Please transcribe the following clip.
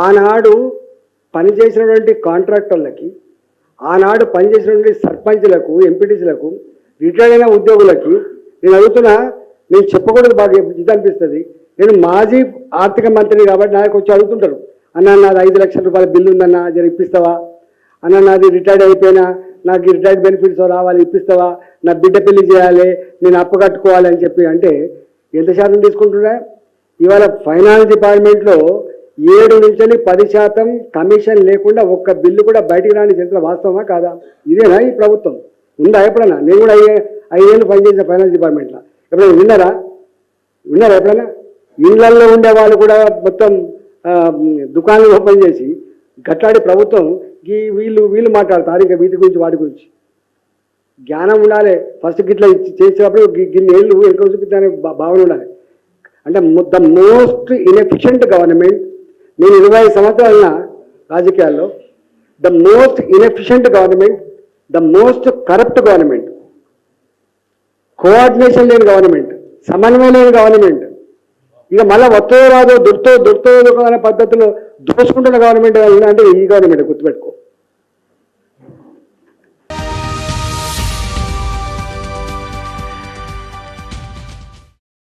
ఆనాడు పనిచేసినటువంటి కాంట్రాక్టర్లకి, ఆనాడు పనిచేసినటువంటి సర్పంచ్లకు, ఎంపీటీసీలకు, రిటైర్డ్ అయిన ఉద్యోగులకి నేను అడుగుతున్నా, నేను చెప్పకూడదు, బాగా ఇది అనిపిస్తుంది. నేను మాజీ ఆర్థిక మంత్రిని కాబట్టి నాకు వచ్చి అడుగుతుంటారు, అన్న నాది 5 లక్షల రూపాయల బిల్లు ఉందన్న జర ఇప్పిస్తావా, అన్న నాది రిటైర్డ్ అయిపోయినా నాకు రిటైర్డ్ బెనిఫిట్స్ రావాలి ఇప్పిస్తావా, నా బిడ్డ పెళ్లి చేయాలి, నేను అప్పు కట్టుకోవాలి అని చెప్పి అంటే ఎంత శాతం తీసుకుంటున్నా? ఇవాళ ఫైనాన్స్ డిపార్ట్మెంట్లో 7 నుంచి 10% కమిషన్ లేకుండా ఒక్క బిల్లు కూడా బయటికి రాని చరిత్ర వాస్తవమా కాదా? ఇదేనా ఈ ప్రభుత్వం? ఉందా ఎప్పుడన్నా? నేను కూడా 5 ఏళ్ళు పనిచేసిన ఫైనాన్స్ డిపార్ట్మెంట్లో. ఎప్పుడైనా విన్నారా ఎప్పుడైనా? ఇళ్లల్లో ఉండే వాళ్ళు కూడా మొత్తం దుకాణాలు ఓపెన్ చేసి గట్లాడి ప్రభుత్వం వీళ్ళు మాట్లాడతారు ఇంకా వీటి గురించి వాటి గురించి. జ్ఞానం ఉండాలి. ఫస్ట్ గిట్లా చేసేటప్పుడు గిన్ని ఏళ్ళు ఎక్కువ చూపించాలనే భావన ఉండాలి. అంటే ద మోస్ట్ ఇన్ఎఫిషియంట్ గవర్నమెంట్, నేను 25 సంవత్సరాల రాజకీయాల్లో, the most inefficient government, the most corrupt government, coordination లేని గవర్నమెంట్, సమన్వయం లేని గవర్నమెంట్, ఇక మళ్ళీ వత్తో రాదో దొరుకుతో అనే పద్ధతిలో దోచుకుంటున్న గవర్నమెంట్ అంటే ఈ గవర్నమెంట్ గుర్తుపెట్టుకో.